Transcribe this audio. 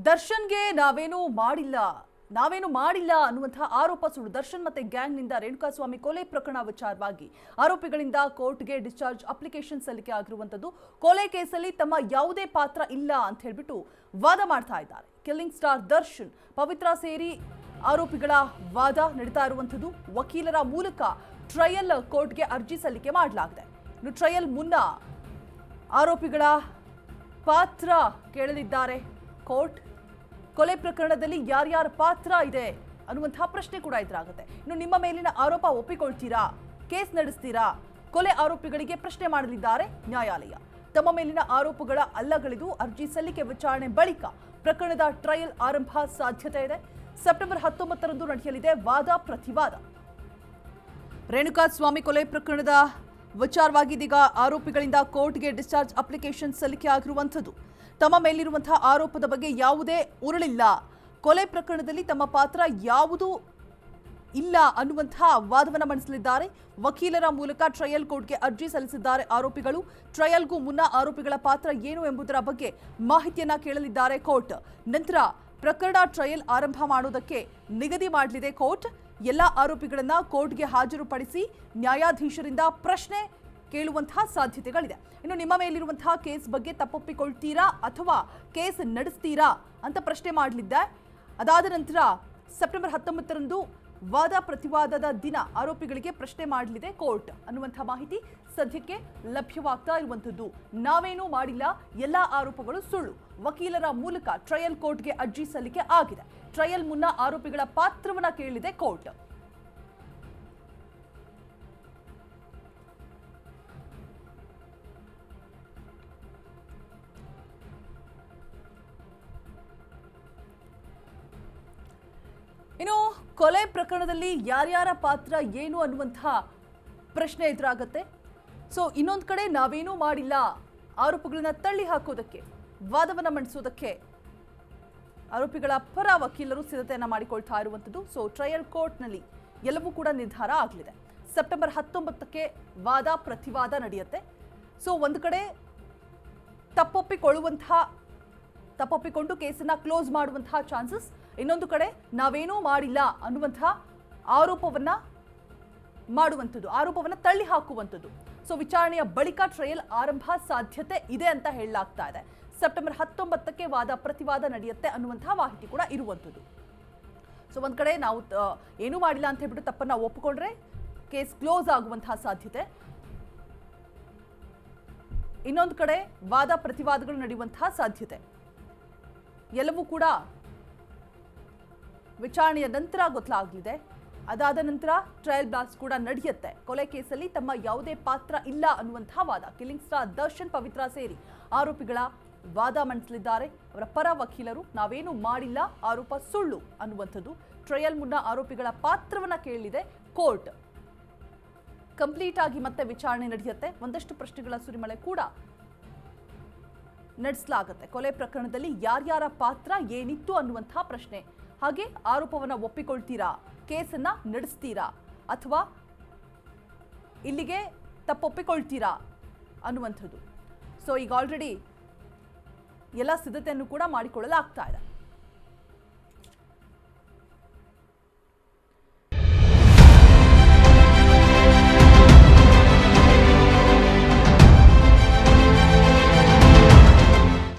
ದರ್ಶನ್ಗೆ ನಾವೇನು ಮಾಡಿಲ್ಲ ಅನ್ನುವಂತಹ ಆರೋಪ ಸುಳ್ಳು. ದರ್ಶನ್ ಮತ್ತೆ ಗ್ಯಾಂಗ್ನಿಂದ ರೇಣುಕಾಸ್ವಾಮಿ ಕೊಲೆ ಪ್ರಕರಣ ವಿಚಾರವಾಗಿ ಆರೋಪಿಗಳಿಂದ ಕೋರ್ಟ್ಗೆ ಡಿಸ್ಚಾರ್ಜ್ ಅಪ್ಲಿಕೇಶನ್ ಸಲ್ಲಿಕೆ ಆಗಿರುವಂತದ್ದು. ಕೊಲೆ ಕೇಸಲ್ಲಿ ತಮ್ಮ ಯಾವುದೇ ಪಾತ್ರ ಇಲ್ಲ ಅಂತ ಹೇಳ್ಬಿಟ್ಟು ವಾದ ಮಾಡ್ತಾ ಇದ್ದಾರೆ. ಕಿಲ್ಲಿಂಗ್ ಸ್ಟಾರ್ ದರ್ಶನ್, ಪವಿತ್ರ ಸೇರಿ ಆರೋಪಿಗಳ ವಾದ ನಡೀತಾ ಇರುವಂತದ್ದು. ವಕೀಲರ ಮೂಲಕ ಟ್ರಯಲ್ ಕೋರ್ಟ್ಗೆ ಅರ್ಜಿ ಸಲ್ಲಿಕೆ ಮಾಡಲಾಗಿದೆ. ಇನ್ನು ಟ್ರಯಲ್ ಮುನ್ನ ಆರೋಪಿಗಳ ಪಾತ್ರ ಕೇಳಲಿದ್ದಾರೆ ಕೋರ್ಟ್. ಕೊಲೆ ಪ್ರಕರಣದಲ್ಲಿ ಯಾರ್ಯಾರ ಪಾತ್ರ ಇದೆ ಅನ್ನುವಂತಹ ಪ್ರಶ್ನೆ ಕೂಡ ಎದುರಾಗುತ್ತೆ. ಇನ್ನು ನಿಮ್ಮ ಮೇಲಿನ ಆರೋಪ ಒಪ್ಪಿಕೊಳ್ತೀರಾ, ಕೇಸ್ ನಡೆಸ್ತೀರಾ? ಕೊಲೆ ಆರೋಪಿಗಳಿಗೆ ಪ್ರಶ್ನೆ ಮಾಡಲಿದ್ದಾರೆ ನ್ಯಾಯಾಲಯ. ತಮ್ಮ ಮೇಲಿನ ಆರೋಪಗಳ ಅಲ್ಲಗಳೆದು ಅರ್ಜಿ ಸಲ್ಲಿಕೆ ವಿಚಾರಣೆ ಬಳಿಕ ಪ್ರಕರಣದ ಟ್ರಯಲ್ ಆರಂಭ ಸಾಧ್ಯತೆ ಇದೆ. ಸೆಪ್ಟೆಂಬರ್ 19ರಂದು ನಡೆಯಲಿದೆ ವಾದ ಪ್ರತಿವಾದ. ರೇಣುಕಾಸ್ವಾಮಿ ಕೊಲೆ ಪ್ರಕರಣದ ವಿಚಾರವಾಗಿ ಇದೀಗ ಆರೋಪಿಗಳಿಂದ ಕೋರ್ಟ್ಗೆ ಡಿಸ್ಚಾರ್ಜ್ ಅಪ್ಲಿಕೇಶನ್ ಸಲ್ಲಿಕೆ ಆಗಿರುವಂಥದ್ದು. ತಮ್ಮ ಮೇಲಿರುವಂತಹ ಆರೋಪದ ಬಗ್ಗೆ ಯಾವುದೇ ಉರುಳಿಲ್ಲ, ಕೊಲೆ ಪ್ರಕರಣದಲ್ಲಿ ತಮ್ಮ ಪಾತ್ರ ಯಾವುದೂ ಇಲ್ಲ ಅನ್ನುವಂತಹ ವಾದವನ್ನು ಮಂಡಿಸಲಿದ್ದಾರೆ. ವಕೀಲರ ಮೂಲಕ ಟ್ರಯಲ್ ಕೋರ್ಟ್ಗೆ ಅರ್ಜಿ ಸಲ್ಲಿಸಿದ್ದಾರೆ ಆರೋಪಿಗಳು. ಟ್ರಯಲ್ಗೂ ಮುನ್ನ ಆರೋಪಿಗಳ ಪಾತ್ರ ಏನು ಎಂಬುದರ ಬಗ್ಗೆ ಮಾಹಿತಿಯನ್ನ ಕೇಳಲಿದ್ದಾರೆ ಕೋರ್ಟ್. ನಂತರ ಪ್ರಕರಣ ಟ್ರಯಲ್ ಆರಂಭ ಮಾಡೋದಕ್ಕೆ ನಿಗದಿ ಮಾಡಲಿದೆ ಕೋರ್ಟ್. ಎಲ್ಲ ಆರೋಪಿಗಳನ್ನ ಕೋರ್ಟ್ಗೆ ಹಾಜರುಪಡಿಸಿ ನ್ಯಾಯಾಧೀಶರಿಂದ ಪ್ರಶ್ನೆ ಕೇಳುವಂತಹ ಸಾಧ್ಯತೆಗಳಿದೆ. ಇನ್ನು ನಿಮ್ಮ ಮೇಲಿರುವಂತಹ ಕೇಸ್ ಬಗ್ಗೆ ತಪ್ಪೊಪ್ಪಿಕೊಳ್ತೀರಾ ಅಥವಾ ಕೇಸ್ ನಡೆಸ್ತೀರಾ ಅಂತ ಪ್ರಶ್ನೆ ಮಾಡಲಿದ್ದೆ. ಅದಾದ ನಂತರ ಸೆಪ್ಟೆಂಬರ್ 19ರಂದು ವಾದ ಪ್ರತಿವಾದದ ದಿನ ಆರೋಪಿಗಳಿಗೆ ಪ್ರಶ್ನೆ ಮಾಡಲಿದೆ ಕೋರ್ಟ್ ಅನ್ನುವಂತಹ ಮಾಹಿತಿ ಸದ್ಯಕ್ಕೆ ಲಭ್ಯವಾಗ್ತಾ ಇರುವಂಥದ್ದು. ನಾವೇನೂ ಮಾಡಿಲ್ಲ, ಎಲ್ಲ ಆರೋಪಗಳು ಸುಳ್ಳು. ವಕೀಲರ ಮೂಲಕ ಟ್ರಯಲ್ ಕೋರ್ಟ್ಗೆ ಅರ್ಜಿ ಸಲ್ಲಿಕೆ ಆಗಿದೆ. ಟ್ರಯಲ್ ಮುನ್ನ ಆರೋಪಿಗಳ ಪಾತ್ರವನ್ನ ಕೇಳಿದೆ ಕೋರ್ಟ್. ಇನ್ನು ಕೊಲೆ ಪ್ರಕರಣದಲ್ಲಿ ಯಾರ್ಯಾರ ಪಾತ್ರ ಏನು ಅನ್ನುವಂತಹ ಪ್ರಶ್ನೆ ಎದುರಾಗುತ್ತೆ. ಸೊ ಇನ್ನೊಂದು ಕಡೆ ನಾವೇನೂ ಮಾಡಿಲ್ಲ, ಆರೋಪಗಳನ್ನ ತಳ್ಳಿ ಹಾಕೋದಕ್ಕೆ, ವಾದವನ್ನ ಮಂಡಿಸೋದಕ್ಕೆ ಆರೋಪಿಗಳ ಪರ ವಕೀಲರು ಸಿದ್ಧತೆಯನ್ನ ಮಾಡಿಕೊಳ್ತಾ ಇರುವಂಥದ್ದು. ಸೊ ಟ್ರಯಲ್ ಕೋರ್ಟ್ನಲ್ಲಿ ಎಲ್ಲವೂ ಕೂಡ ನಿರ್ಧಾರ ಆಗಲಿದೆ. ಸೆಪ್ಟೆಂಬರ್ 19ಕ್ಕೆ ವಾದ ಪ್ರತಿವಾದ ನಡೆಯುತ್ತೆ. ಸೊ ಒಂದು ಕಡೆ ತಪ್ಪೊಪ್ಪಿಕೊಂಡು ಕೇಸನ್ನ ಕ್ಲೋಸ್ ಮಾಡುವಂತಹ ಚಾನ್ಸಸ್, ಇನ್ನೊಂದು ಕಡೆ ನಾವೇನೂ ಮಾಡಿಲ್ಲ ಅನ್ನುವಂತಹ ಆರೋಪವನ್ನ ತಳ್ಳಿ ಹಾಕುವಂಥದ್ದು. ಸೊ ವಿಚಾರಣೆಯ ಬಳಿಕ ಟ್ರಯಲ್ ಆರಂಭ ಸಾಧ್ಯತೆ ಇದೆ ಅಂತ ಹೇಳಲಾಗ್ತಾ ಇದೆ. ಸೆಪ್ಟೆಂಬರ್ 19ಕ್ಕೆ ವಾದ ಪ್ರತಿವಾದ ನಡೆಯುತ್ತೆ ಅನ್ನುವಂತಹ ಮಾಹಿತಿ ಕೂಡ ಇರುವಂಥದ್ದು. ಸೊ ಒಂದ್ ಕಡೆ ನಾವು ಏನೂ ಮಾಡಿಲ್ಲ ಅಂತ ಹೇಳ್ಬಿಟ್ಟು ತಪ್ಪನ್ನ ಒಪ್ಪಿಕೊಂಡ್ರೆ ಕೇಸ್ ಕ್ಲೋಸ್ ಆಗುವಂತಹ ಸಾಧ್ಯತೆ, ಇನ್ನೊಂದು ಕಡೆ ವಾದ ಪ್ರತಿವಾದಗಳು ನಡೆಯುವಂತಹ ಸಾಧ್ಯತೆ. ಎಲ್ಲವೂ ಕೂಡ ವಿಚಾರಣೆಯ ನಂತರ ಗೊತ್ತಾಗಲಿದೆ. ಅದಾದ ನಂತರ ಟ್ರಯಲ್ ಬ್ಲಾಸ್ಟ್ ಕೂಡ ನಡೆಯುತ್ತೆ. ಕೊಲೆ ಕೇಸಲ್ಲಿ ತಮ್ಮ ಯಾವುದೇ ಪಾತ್ರ ಇಲ್ಲ ಅನ್ನುವಂತಹ ವಾದ. ಕಿಲ್ಲಿಂಗ್ ಸ್ಟಾರ್ ದರ್ಶನ್, ಪವಿತ್ರ ಸೇರಿ ಆರೋಪಿಗಳ ವಾದ ಮಂಡಿಸಲಿದ್ದಾರೆ ಅವರ ಪರ ವಕೀಲರು. ನಾವೇನು ಮಾಡಿಲ್ಲ, ಆರೋಪ ಸುಳ್ಳು ಅನ್ನುವಂಥದ್ದು. ಟ್ರಯಲ್ ಮುನ್ನ ಆರೋಪಿಗಳ ಪಾತ್ರವನ್ನ ಕೇಳಲಿದೆ ಕೋರ್ಟ್. ಕಂಪ್ಲೀಟ್ ಆಗಿ ಮತ್ತೆ ವಿಚಾರಣೆ ನಡೆಯುತ್ತೆ. ಒಂದಷ್ಟು ಪ್ರಶ್ನೆಗಳ ಸುರಿಮಳೆ ಕೂಡ ನಡೆಸಲಾಗುತ್ತೆ. ಕೊಲೆ ಪ್ರಕರಣದಲ್ಲಿ ಯಾರ್ಯಾರ ಪಾತ್ರ ಏನಿತ್ತು ಅನ್ನುವಂತಹ ಪ್ರಶ್ನೆ, ಹಾಗೆ ಆರೋಪವನ್ನ ಒಪ್ಪಿಕೊಳ್ತೀರಾ, ಕೇಸನ್ನ ನಡೆಸ್ತೀರಾ ಅಥವಾ ಇಲ್ಲಿಗೆ ತಪ್ಪೊಪ್ಪಿಕೊಳ್ತೀರಾ ಅನ್ನುವಂಥದ್ದು. ಸೊ ಈಗ ಆಲ್ರೆಡಿ ಎಲ್ಲ ಸಿದ್ಧತೆಯನ್ನು ಕೂಡ ಮಾಡಿಕೊಳ್ಳಲಾಗ್ತಾ ಇದೆ.